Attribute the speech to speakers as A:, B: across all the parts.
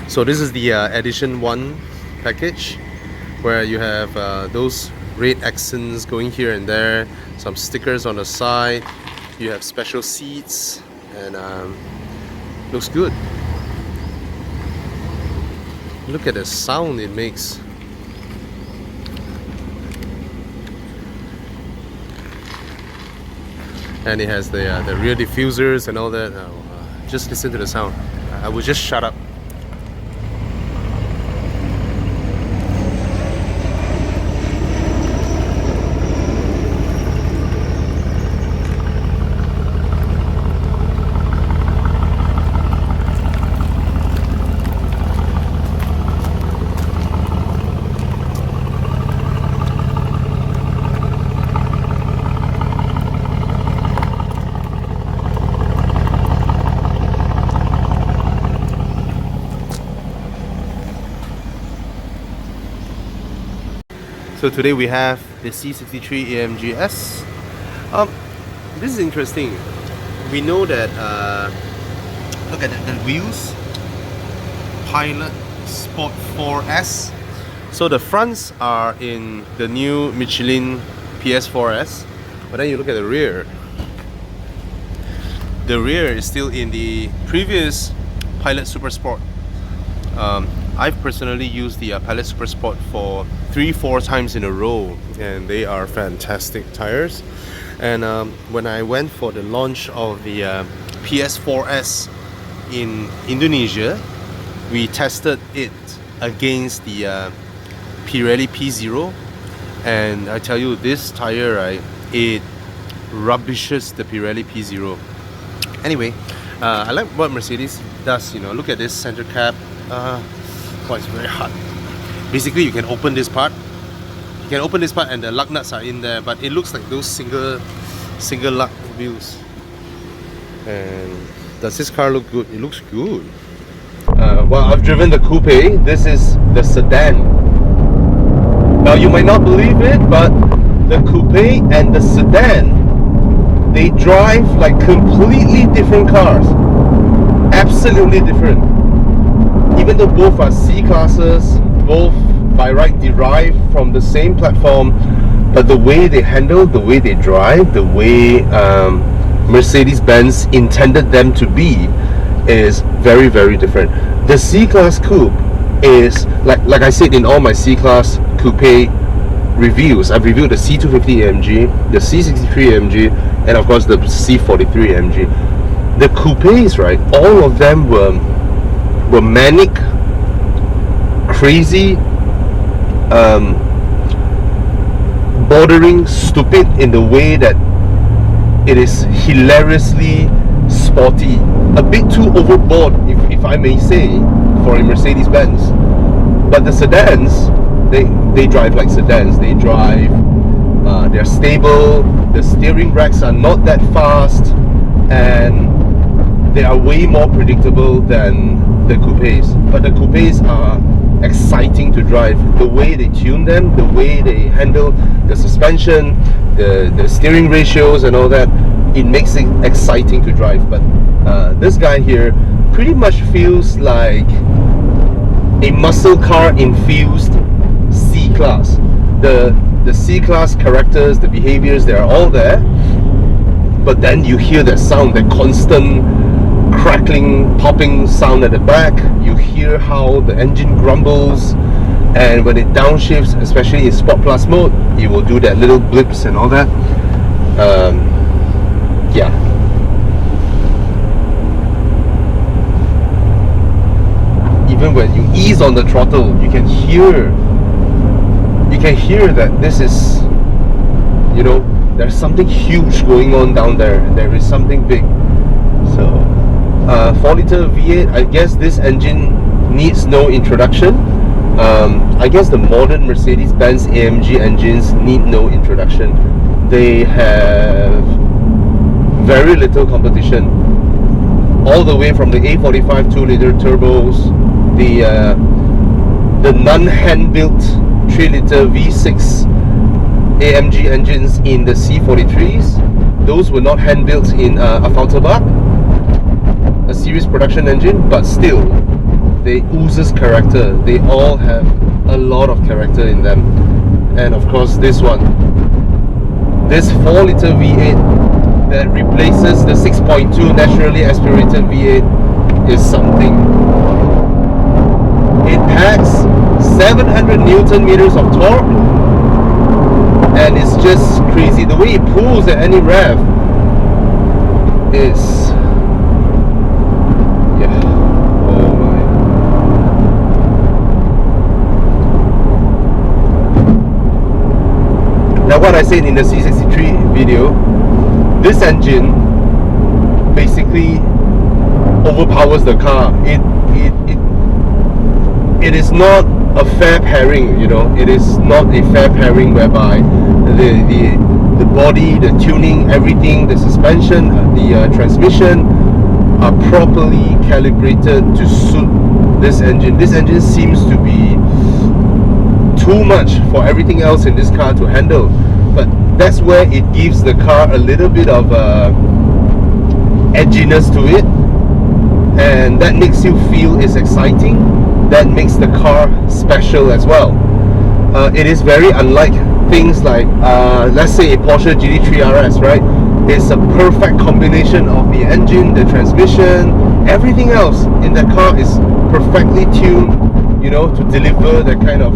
A: So this is the Edition 1 package, where you have those red accents going here and there, some stickers on the side, you have special seats, and looks good. Look at the sound it makes. And it has the rear diffusers and all that. Just listen to the sound. I will just shut up. So today we have the C63 AMG S. This is interesting. We know that, look at the wheels, Pilot Sport 4S. So the fronts are in the new Michelin PS4S, but then you look at the rear. The rear is still in the previous Pilot Super Sport. I've personally used the Pilot Super Sport for 3-4 times in a row, and they are fantastic tires. And when I went for the launch of the PS4S in Indonesia, we tested it against the Pirelli P0, and I tell you, this tire, right, it rubbishes the Pirelli P0. Anyway, I like what Mercedes does. You know, look at this center cap. Oh, it's very hard. Basically, you can open this part. You can open this part, and the lug nuts are in there, but it looks like those single lug wheels. And does this car look good? It looks good. Well, I've driven the Coupe. This is the Sedan. Now, you might not believe it, but the Coupe and the Sedan, they drive like completely different cars. Absolutely different. Even though both are C-classes, both by right derived from the same platform, but the way they handle, the way they drive, the way Mercedes-Benz intended them to be is very, very different. The C-Class Coupe is, like I said in all my C-Class Coupe reviews, I've reviewed the C250 AMG, the C63 AMG, and of course the C43 AMG. The coupes, right, all of them were manic, crazy, bordering stupid in the way that it is hilariously sporty, a bit too overboard, if I may say, for a Mercedes-Benz. But the sedans, they drive like sedans. They drive, they're stable, the steering racks are not that fast, and they are way more predictable than the coupes. But the coupes are exciting to drive. The way they tune them, the way they handle the suspension, the steering ratios and all that, it makes it exciting to drive. But this guy here pretty much feels like a muscle car infused C-Class. The C-Class characters, the behaviors, they are all there, but then you hear that sound, that constant crackling, popping sound at the back. You hear how the engine grumbles, and when it downshifts, especially in Sport Plus mode, it will do that little blips and all that. Yeah. Even when you ease on the throttle, you can hear that this is, you know, there's something huge going on down there. There is something big. So 4-liter V8, I guess this engine needs no introduction. I guess the modern Mercedes-Benz AMG engines need no introduction. They have very little competition, all the way from the A45 2-liter turbos, the non-hand-built 3-liter V6 AMG engines in the C43s. Those were not hand-built in Affalterbach, a series production engine, but still, they oozes character. They all have a lot of character in them. And of course this one, this 4-liter V8 that replaces the 6.2 naturally aspirated V8 is something. It packs 700 Newton meters of torque, and it's just crazy. The way it pulls at any rev is, yeah, oh my. Now what I said in the C63 video, this engine basically overpowers the car. It is not a fair pairing, you know. It is not a fair pairing whereby the body, the tuning, everything, the suspension, the transmission are properly calibrated to suit this engine. This engine seems to be too much for everything else in this car to handle, but that's where it gives the car a little bit of edginess to it, and that makes you feel it's exciting. That makes the car special as well. It is very unlike things like let's say a Porsche GT3 RS, right? It's a perfect combination of the engine, the transmission, everything else in the car is perfectly tuned, you know, to deliver that kind of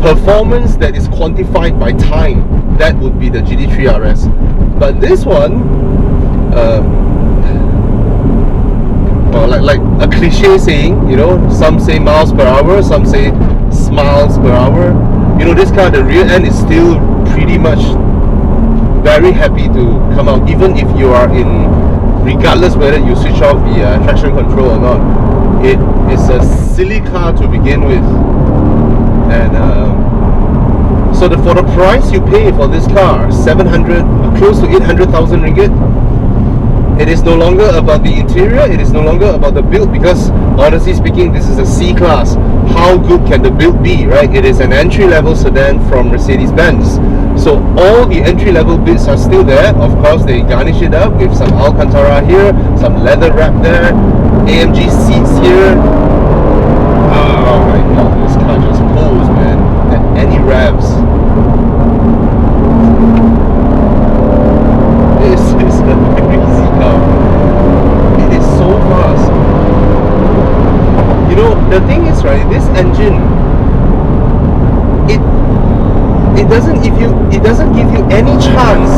A: performance that is quantified by time. That would be the GT3 RS. But this one, well, like a cliche saying, you know, some say miles per hour, some say smiles per hour. You know, this car, the rear end is still pretty much very happy to come out, even if you are in, regardless whether you switch off the traction control or not. It is a silly car to begin with, and so for the price you pay for this car, 700, close to 800,000 ringgit, it is no longer about the interior, it is no longer about the build, because honestly speaking, this is a C-Class. How good can the build be, right? It is an entry-level sedan from Mercedes-Benz. So all the entry-level bits are still there. Of course, they garnish it up with some Alcantara here, some leather wrap there, AMG seats here. Oh my god, this car just pulls, man, at any revs. This is a crazy car. It is so fast. You know, the thing is, right, this engine, it doesn't give you any chance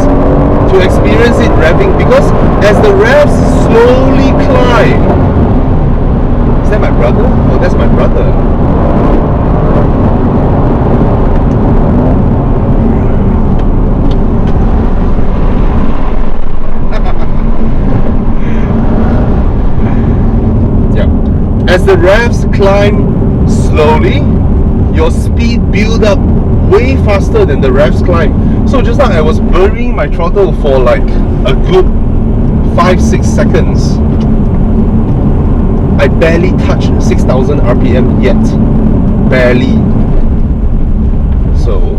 A: to experience it revving, because as the revs slowly climb. Is that my brother? Oh, that's my brother. As the revs climb slowly, your speed build up way faster than the revs climb. So just now I was burying my throttle for like a good 5-6 seconds. I barely touched 6,000 RPM yet. Barely. So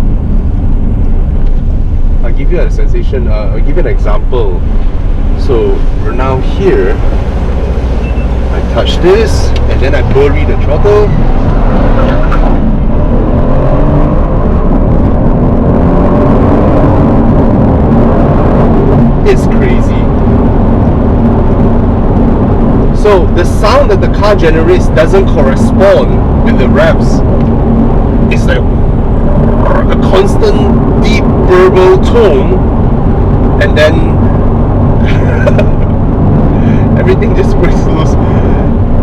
A: I'll give you a sensation, I'll give you an example. So we're now here. I touch this and then I bury the throttle. It's crazy. So the sound that the car generates doesn't correspond with the revs. It's like a constant deep verbal tone, and then everything just breaks loose,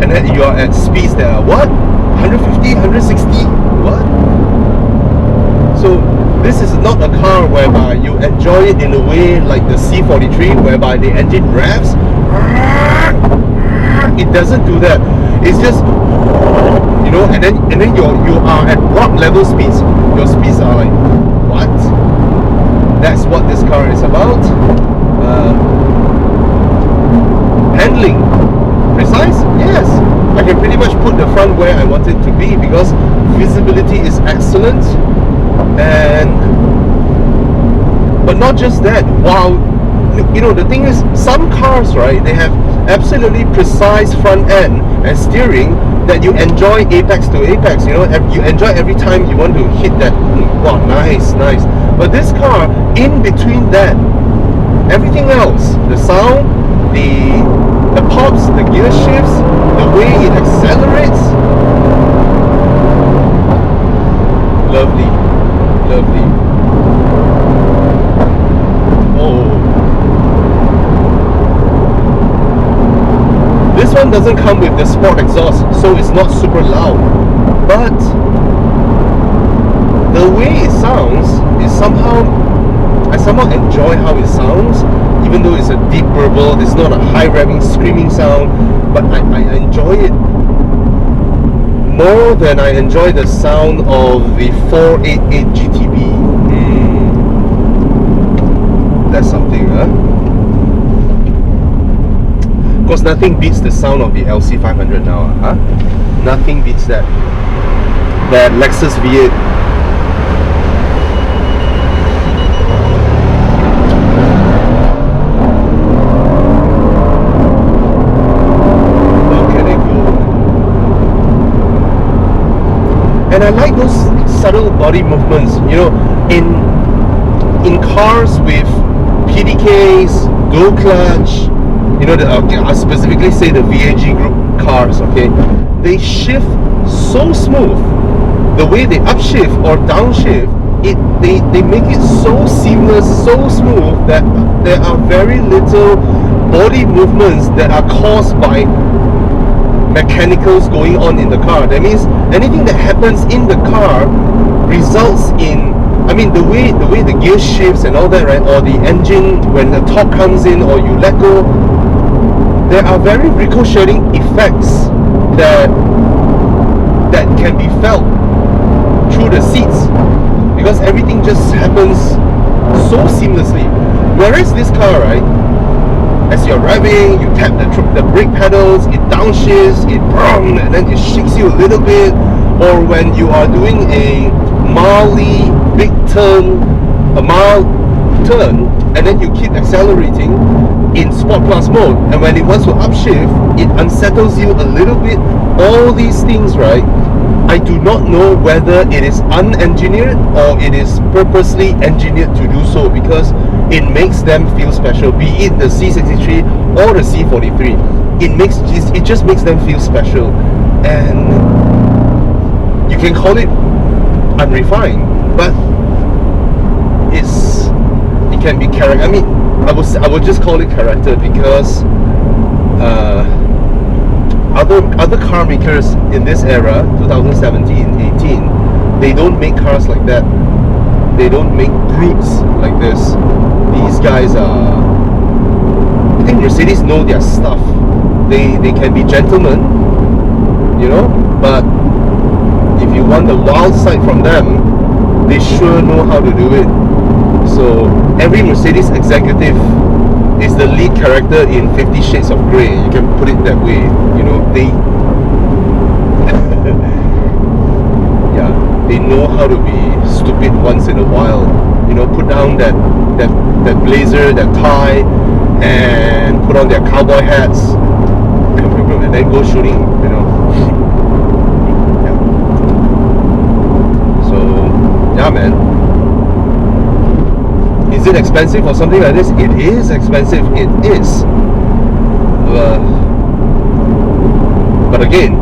A: and then you're at speeds that are what? 150, 160? What? So this is not a car whereby you enjoy it in a way like the C43, whereby the engine revs. It doesn't do that. It's just, you know, and then you are at rock level speeds. Your speeds are like, what? That's what this car is about. Handling, precise? Yes. I can pretty much put the front where I want it to be because visibility is excellent. But not just that. While, you know, the thing is, some cars, right, they have absolutely precise front end and steering that you enjoy apex to apex. You know, you enjoy every time you want to hit that. Wow, nice. But this car, in between that, everything else, the sound, the pops, the gear shifts, the way it accelerates, lovely. This one doesn't come with the sport exhaust, so it's not super loud, but the way it sounds is I somehow enjoy how it sounds, even though it's a deep burble. It's not a high revving screaming sound, but I enjoy it more than I enjoy the sound of the 488 GTB. That's something, huh? Of course, nothing beats the sound of the LC500 now, huh? Nothing beats that. That Lexus V8. Look at it go. And I like those subtle body movements, you know, in cars with PDKs, dual clutch, you know, I'll specifically say the VAG group cars, okay? They shift so smooth. The way they upshift or downshift, they make it so seamless, so smooth that there are very little body movements that are caused by mechanicals going on in the car. That means anything that happens in the car results in, I mean, the way the gear shifts and all that, right? Or the engine, when the torque comes in or you let go, there are very ricocheting effects that can be felt through the seats, because everything just happens so seamlessly. Whereas this car, right, as you're revving, you tap the brake pedals, it downshifts, and then it shakes you a little bit. Or when you are doing a mildly big turn, a mild turn, and then you keep accelerating in Sport Plus mode, and when it wants to upshift, it unsettles you a little bit. All these things, right, I do not know whether it is unengineered or it is purposely engineered to do so, because it makes them feel special, be it the C63 or the C43. It just makes them feel special, and you can call it unrefined, but it can be character. I mean, I would just call it character, because other car makers in this era, 2017-18, they don't make cars like that. They don't make brutes like this. These guys are, I think Mercedes know their stuff. They can be gentlemen, you know, but if you want the wild side from them, they sure know how to do it. So every Mercedes executive is the lead character in 50 Shades of Grey. You can put it that way. You know, they know how to be stupid once in a while. You know, put down that blazer, that tie, and put on their cowboy hats, and then go shooting. You know. Yeah. So yeah, man. Is it expensive or something like this? It is expensive. It is. But again,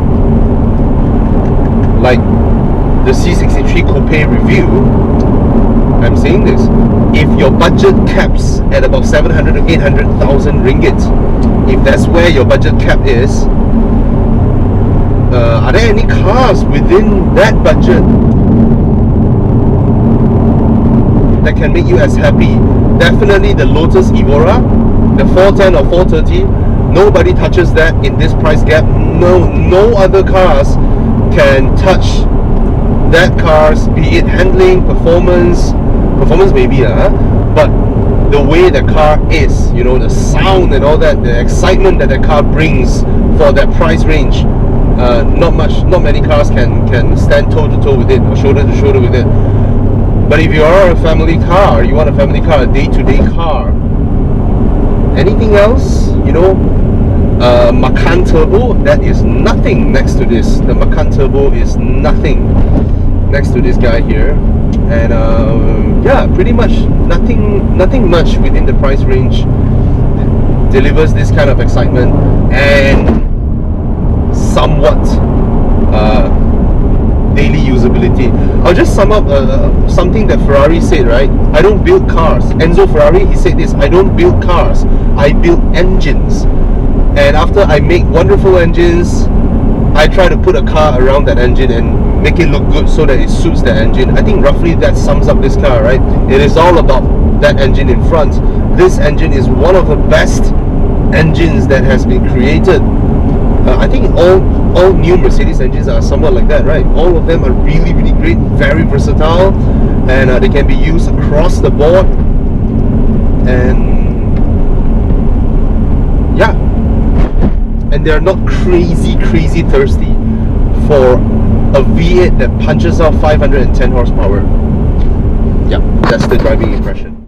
A: like the C63 Coupe review, I'm saying this: if your budget caps at about 700 to 800,000 ringgit, if that's where your budget cap is, are there any cars within that budget that can make you as happy? Definitely the Lotus Evora, the 410 or 430. Nobody touches that in this price gap. No other cars can touch that cars, be it handling, performance maybe, but the way the car is, you know, the sound and all that, the excitement that the car brings for that price range, not many cars can stand toe to toe with it or shoulder to shoulder with it. But if you are a family car, you want a family car, a day-to-day car, anything else, you know, Macan Turbo, that is nothing next to this. The Macan Turbo is nothing next to this guy here. And yeah, pretty much nothing much within the price range delivers this kind of excitement and somewhat daily usability. I'll just sum up something that Ferrari said, right? I don't build cars. Enzo Ferrari, he said this: I don't build cars, I build engines. And after I make wonderful engines, I try to put a car around that engine and make it look good so that it suits that engine. I think roughly that sums up this car, right? It is all about that engine in front. This engine is one of the best engines that has been created. I think all new Mercedes engines are somewhat like that, right? All of them are really, really great, very versatile, and they can be used across the board. And yeah, and they're not crazy thirsty for a V8 that punches out 510 horsepower. Yeah, that's the driving impression.